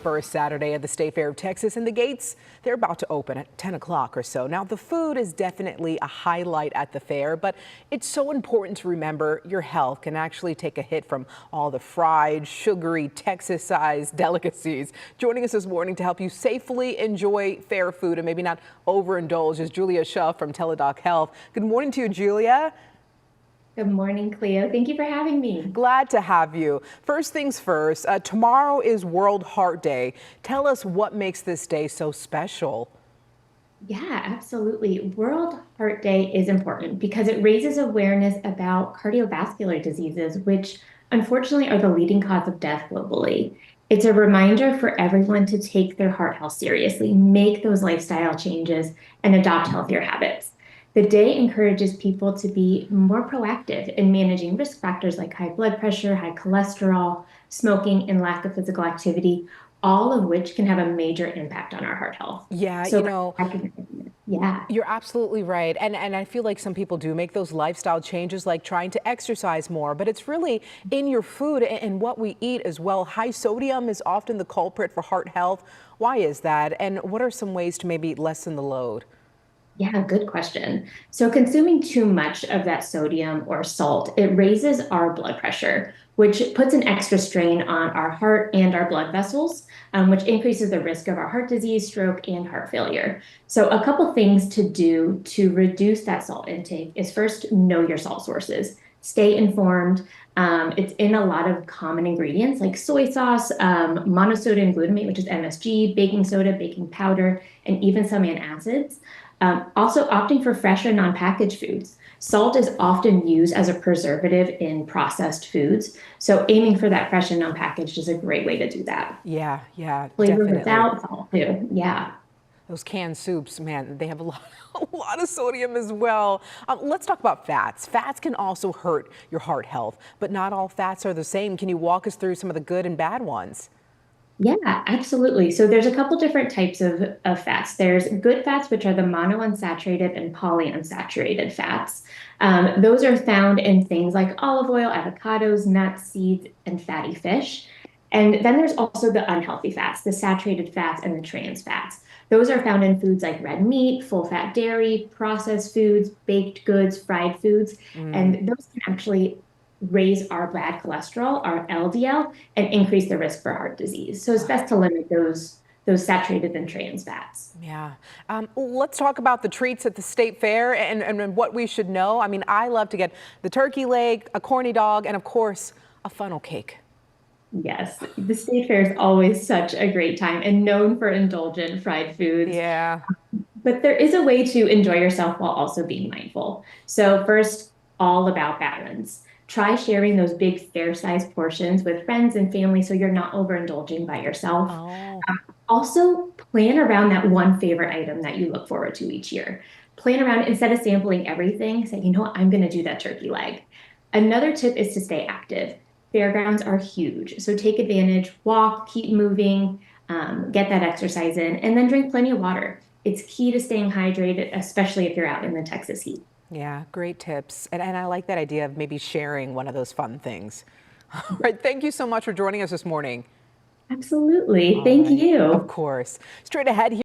First Saturday at the State Fair of Texas, and the gates, they're about to open at 10 o'clock or so. Now, the food is definitely a highlight at the fair, but it's so important to remember your health can actually take a hit from all the fried, sugary, Texas-sized delicacies. Joining us this morning to help you safely enjoy fair food and maybe not overindulge is Julia Shuff from Teladoc Health. Good morning to you, Julia. Good morning, Cleo. Thank you for having me. Glad to have you. First things first, tomorrow is World Heart Day. Tell us what makes this day so special. Yeah, absolutely. World Heart Day is important because it raises awareness about cardiovascular diseases, which unfortunately are the leading cause of death globally. It's a reminder for everyone to take their heart health seriously, make those lifestyle changes, and adopt healthier habits. The day encourages people to be more proactive in managing risk factors like high blood pressure, high cholesterol, smoking, and lack of physical activity, all of which can have a major impact on our heart health. Yeah, So, yeah. you're absolutely right. And I feel like some people do make those lifestyle changes, like trying to exercise more, but it's really in your food and what we eat as well. High sodium is often the culprit for heart health. Why is that? And what are some ways to maybe lessen the load? Yeah, good question. So consuming too much of that sodium or salt, it raises our blood pressure, which puts an extra strain on our heart and our blood vessels, which increases the risk of our heart disease, stroke, and heart failure. So a couple things to do to reduce that salt intake is first, know your salt sources. Stay informed. It's in a lot of common ingredients like soy sauce, monosodium glutamate, which is MSG, baking soda, baking powder, and even some antacids. Also, opting for fresh or non-packaged foods. Salt is often used as a preservative in processed foods, so aiming for that fresh and non-packaged is a great way to do that. Yeah, Flavor definitely. without salt too. Yeah. Those canned soups, man, they have a lot, a lot of sodium as well. Let's talk about fats. Fats can also hurt your heart health, but not all fats are the same. Can you walk us through some of the good and bad ones? Yeah, absolutely. So there's a couple different types of fats. There's good fats, which are the monounsaturated and polyunsaturated fats. Those are found in things like olive oil, avocados, nuts, seeds, and fatty fish. And then there's also the unhealthy fats, the saturated fats and the trans fats. Those are found in foods like red meat, full fat dairy, processed foods, baked goods, fried foods. And those can actually raise our bad cholesterol, our LDL, and increase the risk for heart disease. So it's best to limit those saturated and trans fats. Yeah. Let's talk about the treats at the state fair and what we should know. I mean, I love to get the turkey leg, a corny dog, and of course, a funnel cake. Yes, the state fair is always such a great time and known for indulgent fried foods. Yeah. But there is a way to enjoy yourself while also being mindful. So first, all about balance. Try sharing those big fair-sized portions with friends and family so you're not overindulging by yourself. Oh, Also, plan around that one favorite item that you look forward to each year. Plan around instead of sampling everything, say, you know what, I'm going to do that turkey leg. Another tip is to stay active. Fairgrounds are huge, so take advantage, walk, keep moving, get that exercise in, and then drink plenty of water. It's key to staying hydrated, especially if you're out in the Texas heat. yeah, great tips. And I like that idea of maybe sharing one of those fun things. All right, thank you so much for joining us this morning. Absolutely. All Thank right, of you. course. Straight ahead here.